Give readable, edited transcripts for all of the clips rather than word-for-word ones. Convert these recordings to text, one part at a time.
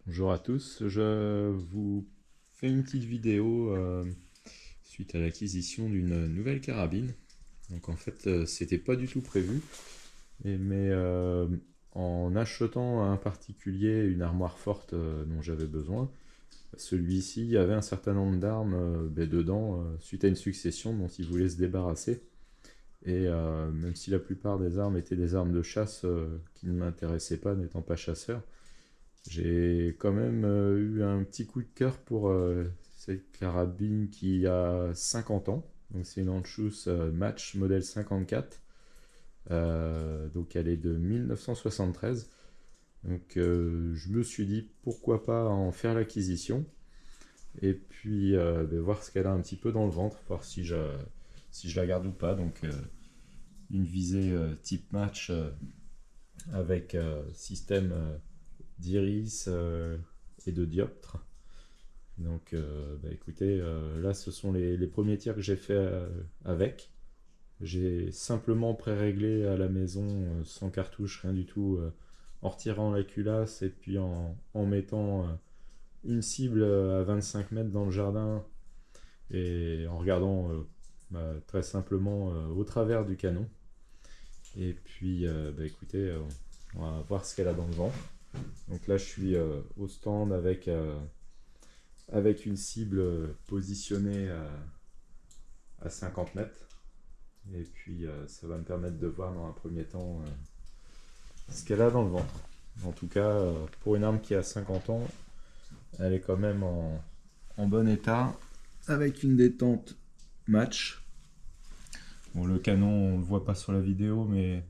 Bonjour à tous, je vous fais une petite vidéo suite à l'acquisition d'une nouvelle carabine. Donc en fait c'était pas du tout prévu, mais en achetant un particulier une armoire forte dont j'avais besoin, celui-ci avait un certain nombre d'armes dedans suite à une succession dont il voulait se débarrasser. Et même si la plupart des armes étaient des armes de chasse qui ne m'intéressaient pas n'étant pas chasseur, j'ai quand même eu un petit coup de cœur pour cette carabine qui a 50 ans. Donc c'est une Anschluss Match modèle 54. Donc elle est de 1973. Donc je me suis dit pourquoi pas en faire l'acquisition. Et puis voir ce qu'elle a un petit peu dans le ventre, voir si je la garde ou pas. Donc une visée type match avec système d'iris et de dioptre. Donc écoutez, là ce sont les premiers tirs que j'ai fait avec. J'ai simplement pré-réglé à la maison sans cartouche, rien du tout, en retirant la culasse et puis en mettant une cible à 25 mètres dans le jardin et en regardant très simplement au travers du canon. Et puis écoutez, on va voir ce qu'elle a dans le vent. Donc là je suis au stand avec une cible positionnée à 50 mètres. Et puis ça va me permettre de voir dans un premier temps ce qu'elle a dans le ventre. En tout cas, pour une arme qui a 50 ans, elle est quand même en bon état, avec une détente match. Bon, le canon, on ne le voit pas sur la vidéo, mais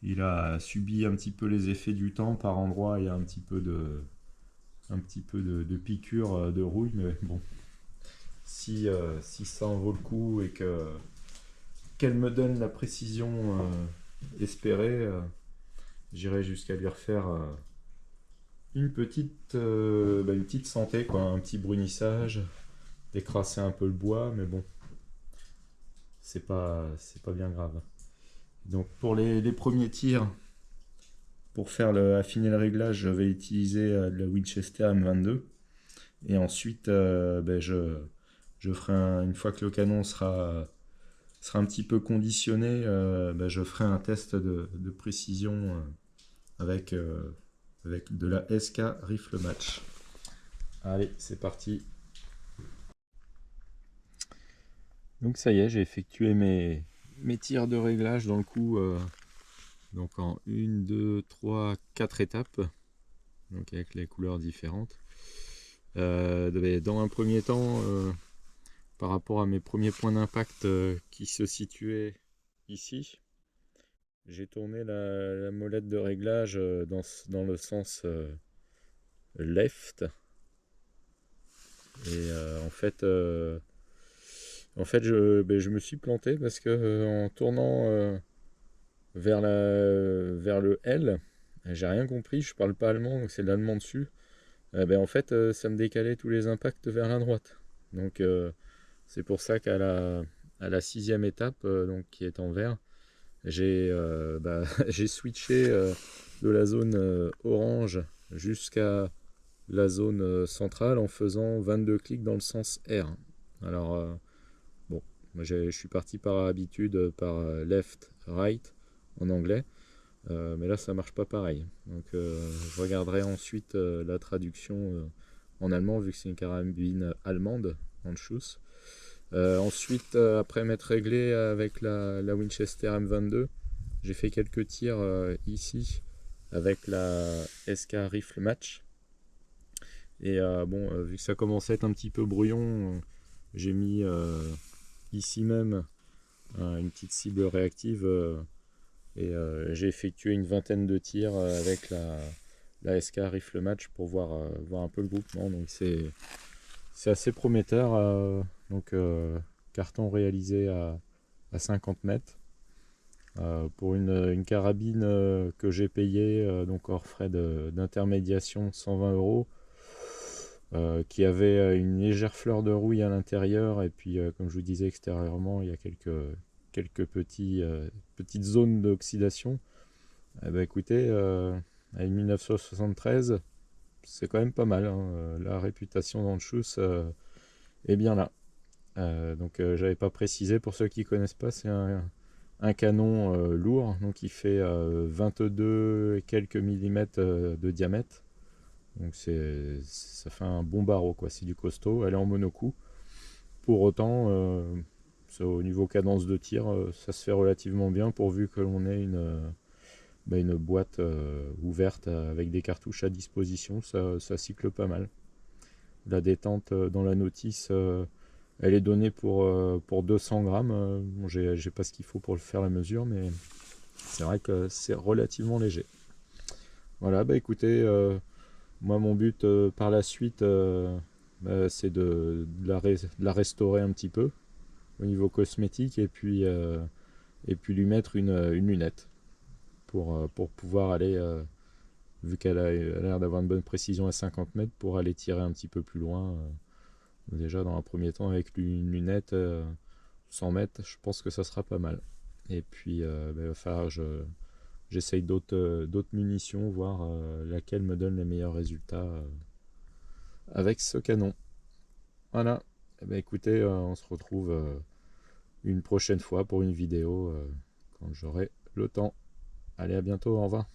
il a subi un petit peu les effets du temps. Par endroits, il y a un petit peu de piqûre, de rouille, mais bon, si ça en vaut le coup et qu'elle me donne la précision espérée, j'irai jusqu'à lui refaire une petite santé, quoi, un petit brunissage, décrasser un peu le bois, mais bon, c'est pas bien grave. Donc pour les premiers tirs, pour affiner le réglage, je vais utiliser de la Winchester M22. Et ensuite, je ferai une fois que le canon sera un petit peu conditionné, je ferai un test de précision avec de la SK Rifle Match. Allez, c'est parti. Donc ça y est, j'ai effectué mes tirs de réglage dans le coup, donc en 1, 2, 3, 4 étapes, donc avec les couleurs différentes. Dans un premier temps, par rapport à mes premiers points d'impact qui se situaient ici, j'ai tourné la molette de réglage dans le sens left. Et en fait je me suis planté parce que en tournant vers le L, j'ai rien compris, je parle pas allemand, donc c'est de l'allemand dessus. En fait, ça me décalait tous les impacts vers la droite. Donc c'est pour ça à la 6e étape, donc qui est en vert, j'ai switché de la zone orange jusqu'à la zone centrale en faisant 22 clics dans le sens R. Alors bon, moi je suis parti par habitude par left, right en anglais, mais là ça marche pas pareil. Donc je regarderai ensuite la traduction en allemand vu que c'est une carabine allemande, Anschluss. Ensuite, après m'être réglé avec la Winchester M22, j'ai fait quelques tirs ici avec la SK Rifle Match. Et vu que ça commençait à être un petit peu brouillon, j'ai mis ici même une petite cible réactive et j'ai effectué une vingtaine de tirs avec la SK Rifle Match pour voir un peu le groupement. Donc c'est assez prometteur. Donc carton réalisé à 50 mètres. Pour une carabine que j'ai payée donc hors frais d'intermédiation 120 euros, qui avait une légère fleur de rouille à l'intérieur, et puis comme je vous disais extérieurement il y a quelques petites zones d'oxydation. Écoutez, à une 1973, c'est quand même pas mal, hein. La réputation dans le schuss est bien là. Donc j'avais pas précisé, pour ceux qui connaissent pas, c'est un canon lourd, donc il fait 22 et quelques millimètres de diamètre. Donc ça fait un bon barreau, quoi. C'est du costaud. Elle est en monocoup. Pour autant, au niveau cadence de tir, ça se fait relativement bien pourvu que l'on ait une boîte ouverte avec des cartouches à disposition. Ça cycle pas mal. La détente dans la notice, elle est donnée pour 200 grammes. Bon, j'ai pas ce qu'il faut pour le faire la mesure, mais c'est vrai que c'est relativement léger. Voilà, bah écoutez, moi mon but par la suite, c'est de la restaurer un petit peu au niveau cosmétique et puis lui mettre une lunette pour pouvoir aller, vu qu'elle a l'air d'avoir une bonne précision à 50 mètres, pour aller tirer un petit peu plus loin. Déjà dans un premier temps avec une lunette 100 mètres, je pense que ça sera pas mal. Et puis il va falloir que j'essaye d'autres munitions, voir laquelle me donne les meilleurs résultats avec ce canon. Voilà. Eh ben, écoutez, on se retrouve une prochaine fois pour une vidéo quand j'aurai le temps. Allez, à bientôt, au revoir.